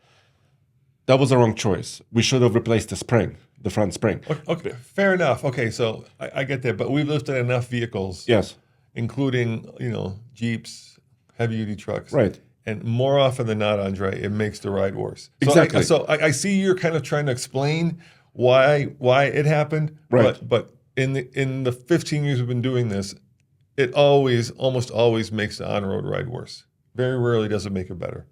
That was the wrong choice. We should have replaced the front spring. Okay. Fair enough. Okay. So I get that. But we've lifted enough vehicles, Yes, including, Jeeps, heavy-duty trucks. right. And more often than not, Andre, it makes the ride worse. Exactly. So I see you're kind of trying to explain why it happened. Right. But in the 15 years we've been doing this, it almost always makes the on-road ride worse. Very rarely does it make it better.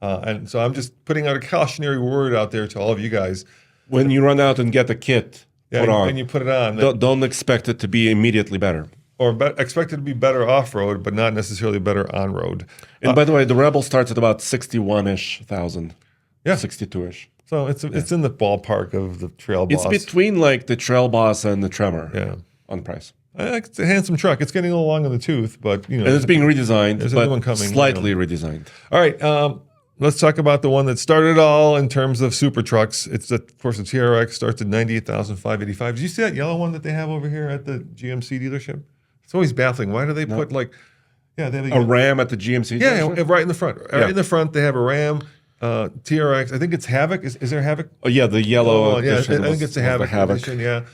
And so I'm just putting out a cautionary word out there to all of you guys. When you run out and get the kit put on, and you put it on. don't expect it to be immediately better. Or expect it to be better off-road, but not necessarily better on-road. And by the way, the Rebel starts at about 61-ish thousand. Yeah. 62-ish. So it's in the ballpark of the Trail Boss. It's between like the Trail Boss and the Tremor on price. It's a handsome truck. It's getting a little long in the tooth, but And it's being redesigned, there's a new but one coming, slightly redesigned. All right, let's talk about the one that started it all in terms of super trucks. It's of course the TRX starts at $98,585. Did you see that yellow one that they have over here at the GMC dealership? It's always baffling. Why do they put they have A Ram at the GMC? yeah, dealership? right in the front. Right in the front, they have a Ram TRX. I think it's Havoc. Is there Havoc? Oh yeah, the yellow edition. I think it's a Havoc edition. Yeah,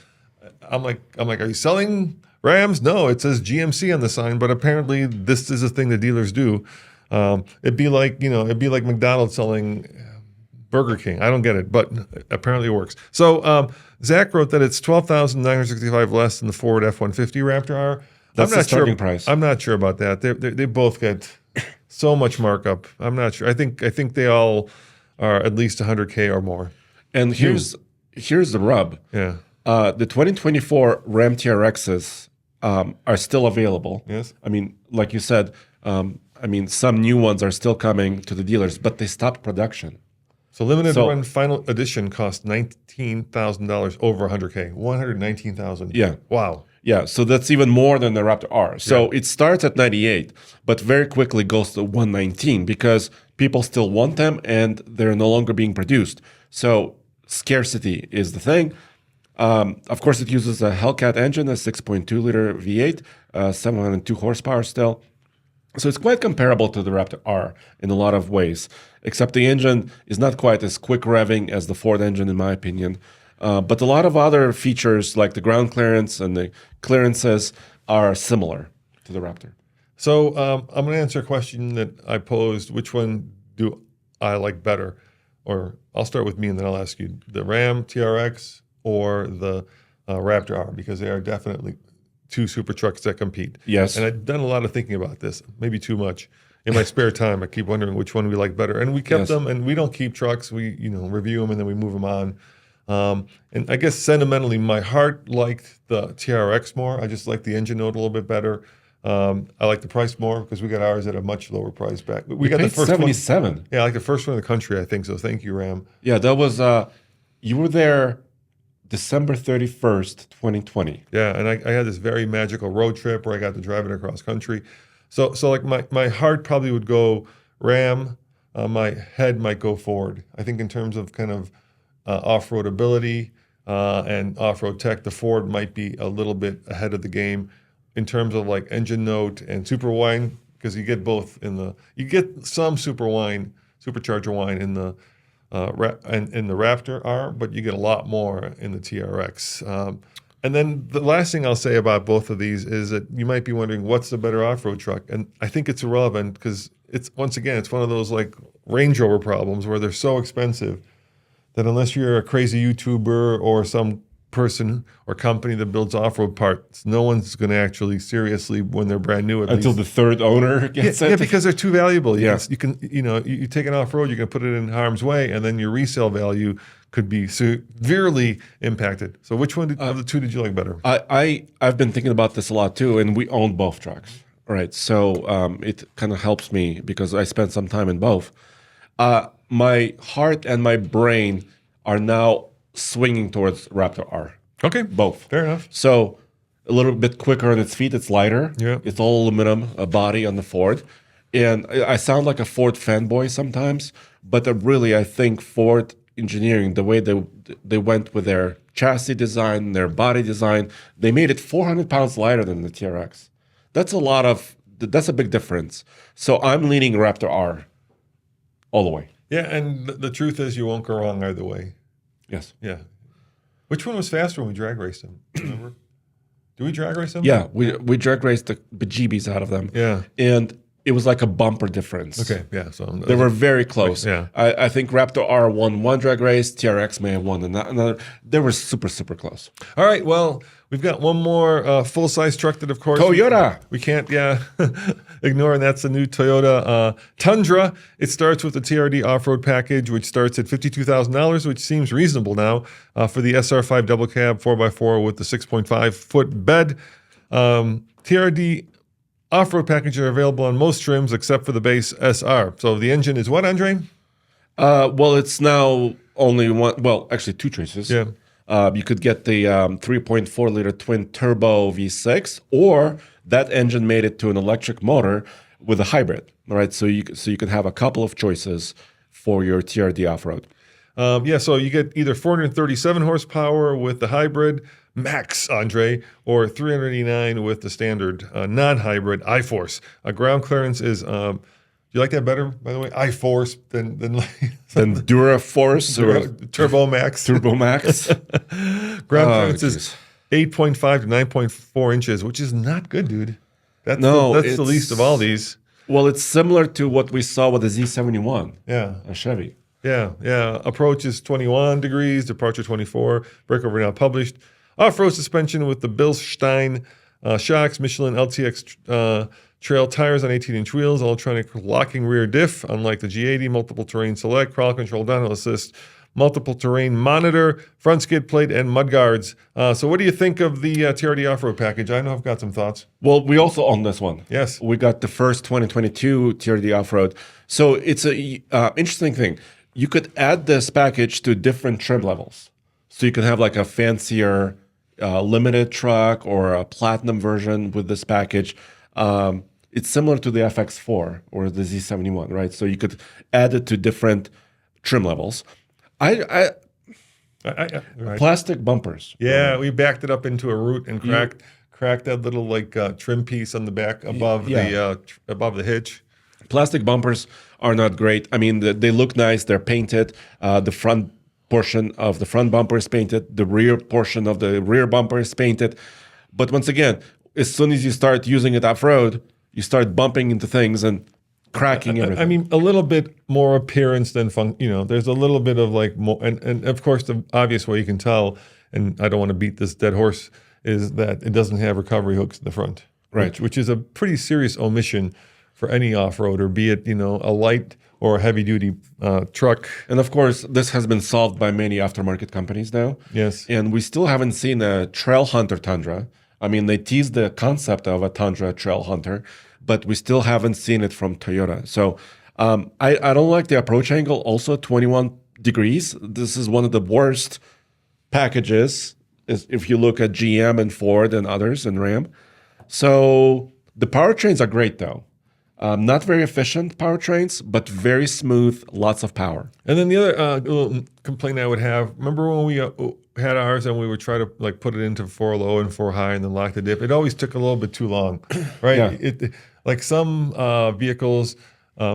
I'm like, are you selling Rams? No, it says GMC on the sign, but apparently this is a thing that dealers do. It'd be like McDonald's selling Burger King. I don't get it, but apparently it works. So Zach wrote that it's $12,965 less than the Ford F-150 Raptor R. That's the starting price. I'm not sure about that. They both get so much markup. I'm not sure. I think they all are at least $100K or more. And here's the rub. Yeah. The 2024 Ram TRXs are still available. Yes. I mean, like you said, some new ones are still coming to the dealers, but they stopped production. So limited run final edition cost $19,000 over $100K. $119,000. Yeah. Wow. Yeah, so that's even more than the Raptor R. So it starts at 98, but very quickly goes to 119 because people still want them, and they're no longer being produced. So scarcity is the thing. Of course, it uses a Hellcat engine, a 6.2 liter V8, 702 horsepower still. So it's quite comparable to the Raptor R in a lot of ways, except the engine is not quite as quick revving as the Ford engine, in my opinion. But a lot of other features like the ground clearance and the clearances are similar to the Raptor. So I'm going to answer a question that I posed. Which one do I like better? Or I'll start with me and then I'll ask you the Ram TRX or the Raptor R, because they are definitely two super trucks that compete. Yes. And I've done a lot of thinking about this, maybe too much. In my spare time, I keep wondering which one we like better. And we kept them, and we don't keep trucks. We review them and then we move them on. And I guess sentimentally, my heart liked the TRX more. I just like the engine note a little bit better. I like the price more because we got ours at a much lower price back. We got the first 77. one. Yeah, I like the first one in the country, I think so. Thank you, Ram. Yeah, that was you were there December 31st, 2020. Yeah, and I had this very magical road trip where I got to drive it across country. So like my heart probably would go Ram. My head might go Ford. I think in terms of kind of off-road ability and off-road tech, the Ford might be a little bit ahead of the game in terms of like engine note and super whine, because you get both you get some supercharger whine in the in the Raptor R, but you get a lot more in the TRX. And then the last thing I'll say about both of these is that you might be wondering what's the better off-road truck, and I think it's irrelevant because it's one of those like Range Rover problems where they're so expensive that unless you're a crazy YouTuber or some person or company that builds off-road parts, no one's going to actually seriously, when they're brand new, Until the third owner gets it. Yeah, because they're too valuable. Yeah. You can you take it off-road, you can put it in harm's way, and then your resale value could be severely impacted. So which one of the two did you like better? I've been thinking about this a lot too, and we own both trucks. Right. So it kind of helps me because I spent some time in both. My heart and my brain are now swinging towards Raptor R. Okay. Both. Fair enough. So a little bit quicker on its feet. It's lighter. Yeah. It's all aluminum body on the Ford. And I sound like a Ford fanboy sometimes, but really I think Ford engineering, the way they went with their chassis design, their body design, they made it 400 pounds lighter than the TRX. That's a big difference. So I'm leaning Raptor R all the way. Yeah, and the truth is you won't go wrong either way. Yes. Yeah. Which one was faster when we drag raced them? Remember? Do we drag race them? Yeah, we drag raced the bejeebies out of them. Yeah. And it was like a bumper difference. Okay, yeah. So they were very close. Yeah. I think Raptor R won one drag race, TRX may have won another. They were super, super close. All right, well, we've got one more full-size truck that, of course, Toyota. We can't, ignore, and that's the new Toyota Tundra. It starts with the TRD off-road package, which starts at $52,000, which seems reasonable now for the SR5 double cab 4x4 with the 6.5-foot bed. TRD off-road packages are available on most trims except for the base SR. So the engine is what, Andre? Well, it's now only one. Well, actually, two choices. Yeah. You could get the 3.4 liter twin turbo V6, or that engine made it to an electric motor with a hybrid. All right, so you can have a couple of choices for your TRD off-road. So you get either 437 horsepower with the hybrid max, Andre, or 389 with the standard non-hybrid iForce. Ground clearance is. Do you like that better, by the way? iForce than DuraForce or Turbo Max. Turbo Max. Ground clearance is 8.5 to 9.4 inches, which is not good, dude. That's the least of all these. Well, it's similar to what we saw with the Z71. Yeah, a Chevy. Yeah. Approach is 21 degrees, departure 24. Breakover now published. Off-road suspension with the Bilstein shocks, Michelin LTX trail tires on 18-inch wheels, electronic locking rear diff, unlike the G80, multiple terrain select, crawl control, downhill assist, multiple terrain monitor, front skid plate, and mud guards. So what do you think of the TRD off-road package? I know I've got some thoughts. Well, we also own this one. Yes. We got the first 2022 TRD off-road. So it's a interesting thing. You could add this package to different trim levels. So you can have like a fancier limited truck or a platinum version with this package. it's similar to the FX4 or the Z71, right? So you could add it to different trim levels. Right. Plastic bumpers. Yeah, we backed it up into a root and cracked that little trim piece on the back above above the hitch. Plastic bumpers are not great. I mean, they look nice. They're painted. The front portion of the front bumper is painted. The rear portion of the rear bumper is painted. But once again, as soon as you start using it off-road, you start bumping into things and cracking everything. I mean, a little bit more appearance than fun. There's a little bit of more, and of course, the obvious way you can tell, and I don't want to beat this dead horse, is that it doesn't have recovery hooks in the front, right? Which is a pretty serious omission for any off-roader, be it a light or a heavy-duty truck. And of course, this has been solved by many aftermarket companies now. Yes, and we still haven't seen a Trail Hunter Tundra. I mean, they teased the concept of a Tundra Trail Hunter, but we still haven't seen it from Toyota. So I don't like the approach angle. Also, 21 degrees. This is one of the worst packages if you look at GM and Ford and others and Ram. So the powertrains are great, though. Not very efficient powertrains, but very smooth, lots of power. And then the other little complaint I would have, remember when we had ours and we would try to put it into 4 low and 4 high and then lock the diff? It always took a little bit too long, right? Yeah. Like some vehicles,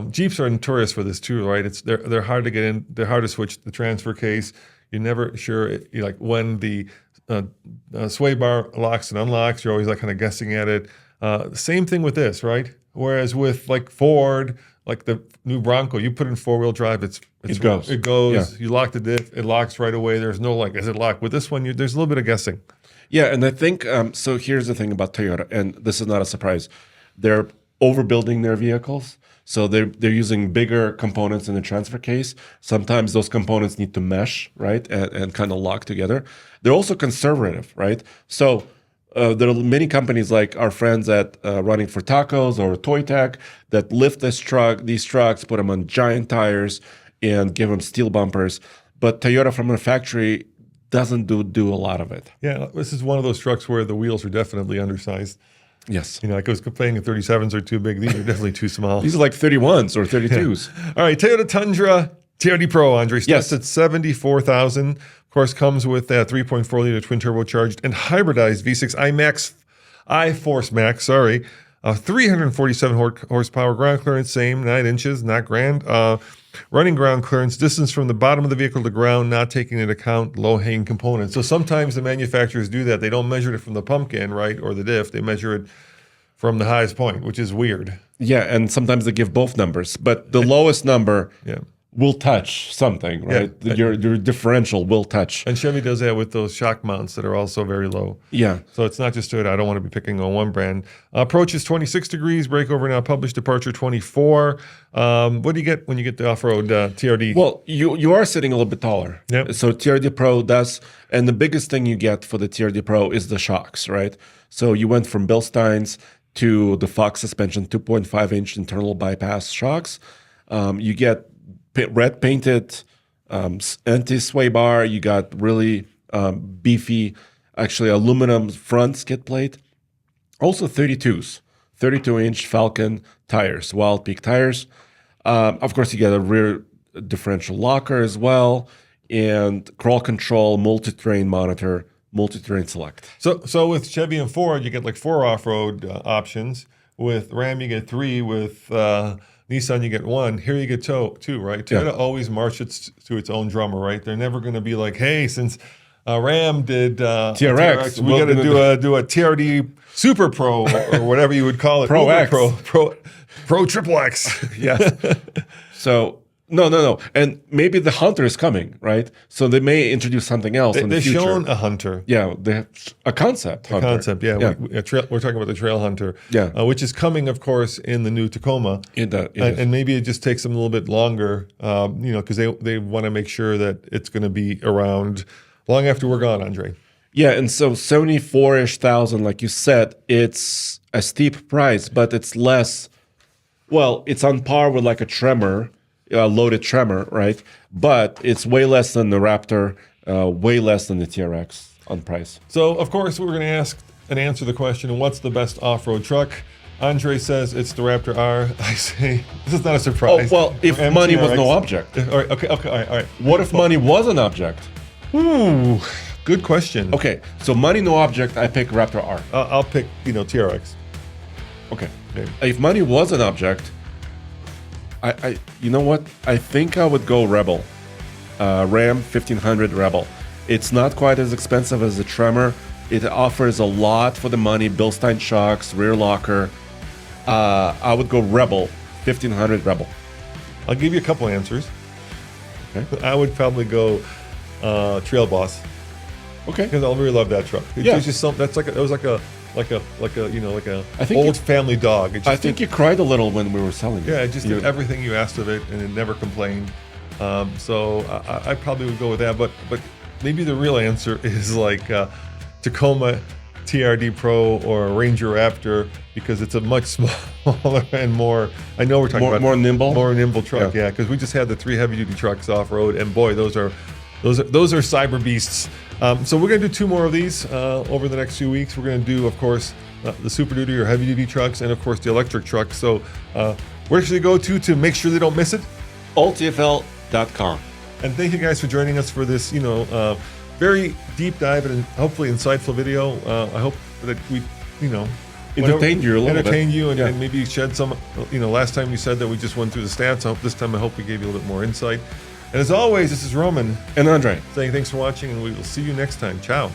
Jeeps are notorious for this too, right? They're hard to get in. They're hard to switch the transfer case. You're never sure, when the sway bar locks and unlocks. You're always kind of guessing at it. Same thing with this, right? Whereas with Ford, the new Bronco, you put in 4-wheel drive, it goes. It goes. Yeah. You lock the diff, it locks right away. There's no is it locked? With this one, there's a little bit of guessing. Yeah, and I think so. Here's the thing about Toyota, and this is not a surprise. They're overbuilding their vehicles, so they're using bigger components in the transfer case. Sometimes those components need to mesh, right, and kind of lock together. They're also conservative, right? So there are many companies like our friends at Running for Tacos or Toy Tech that lift these trucks, put them on giant tires, and give them steel bumpers. But Toyota from the factory doesn't do a lot of it. Yeah, this is one of those trucks where the wheels are definitely undersized. Yes. I was complaining the 37s are too big. These are definitely too small. These are like 31s or 32s. Yeah. All right, Toyota Tundra TRD Pro, Andre, starts at $74,000. Of course, comes with that 3.4-liter twin turbocharged and hybridized V6 iForce Max, 347 horsepower, ground clearance, same, 9 inches, not grand. Running ground clearance, distance from the bottom of the vehicle to ground, not taking into account low-hanging components. So sometimes the manufacturers do that. They don't measure it from the pumpkin, right, or the diff. They measure it from the highest point, which is weird. Yeah, and sometimes they give both numbers. But the lowest number will touch something, right? Yeah. Your differential will touch. And Chevy does that with those shock mounts that are also very low. Yeah. So it's not just Toyota. I don't want to be picking on one brand. Approach is 26 degrees. Breakover now published. Departure 24. What do you get when you get the off-road TRD? Well, you are sitting a little bit taller. Yep. So TRD Pro does, and the biggest thing you get for the TRD Pro is the shocks, right? So you went from Bilstein's to the Fox suspension 2.5-inch internal bypass shocks. You get red painted anti-sway bar. You got really beefy, actually aluminum front skid plate. Also 32s, 32-inch Falcon tires, Wild Peak tires. Of course, you get a rear differential locker as well, and crawl control, multi-terrain monitor, multi-terrain select. So with Chevy and Ford, you get 4 off-road options. With Ram, you get 3. With Nissan, you get 1. Here you get 2, right? Toyota always marches to its own drummer, right? They're never going to be like, hey, since Ram did TRX, we got to do a TRD Super Pro or whatever you would call it. Pro X. Pro Triple X. Yes. So, no. And maybe the Hunter is coming, right? So they may introduce something else in the future. They've shown a Hunter. Yeah, they have a concept Hunter. Yeah. We're talking about the Trail Hunter, which is coming, of course, in the new Tacoma. And maybe it just takes them a little bit longer, because they want to make sure that it's going to be around long after we're gone, Andre. Yeah, and so 74-ish thousand, like you said, it's a steep price, but it's less. Well, it's on par with like a Tremor. Loaded Tremor, right? But it's way less than the Raptor, way less than the TRX on price. So, of course, we're going to ask and answer the question, what's the best off-road truck? Andre says it's the Raptor R. I say this is not a Oh, surprise. well, if Or money was MTRX. no object. All right, okay, all right. What if money was an object? Ooh, good question. Okay, so money, no object, I pick Raptor R. I'll pick, TRX. Okay. Okay. If money was an object, you know what? I think I would go Rebel. Ram 1500 Rebel. It's not quite as expensive as the Tremor. It offers a lot for the money. Bilstein shocks, rear locker. I would go Rebel, 1500 Rebel. I'll give you a couple answers. Okay. I would probably go Trail Boss Okay. because I really love that truck. Yeah. It's just something that's like a I think old you- family dog. It just I think you cried a little when we were selling it. Yeah, it just did You- everything you asked of it, and it never complained. So I probably would go with that. But maybe the real answer is like Tacoma TRD Pro or Ranger Raptor because it's a much smaller and more. I know we're talking about more nimble? more nimble truck. Yeah. Yeah, because we just had the 3 heavy duty trucks off road, and boy, those are cyber beasts. So we're gonna do 2 more of these over the next few weeks. We're gonna do, of course, the Super Duty or heavy duty trucks, and of course the electric trucks. So where should they go to make sure they don't miss it? alltfl.com. And thank you guys for joining us for this, very deep dive and hopefully insightful video. I hope that we, Entertained you a little bit. entertained you, and, Yeah. and maybe shed some. Last time you said that we just went through the stats. I hope we gave you a little bit more insight. And as always, this is Roman And Andre. saying thanks for watching, and we will see you next time. Ciao.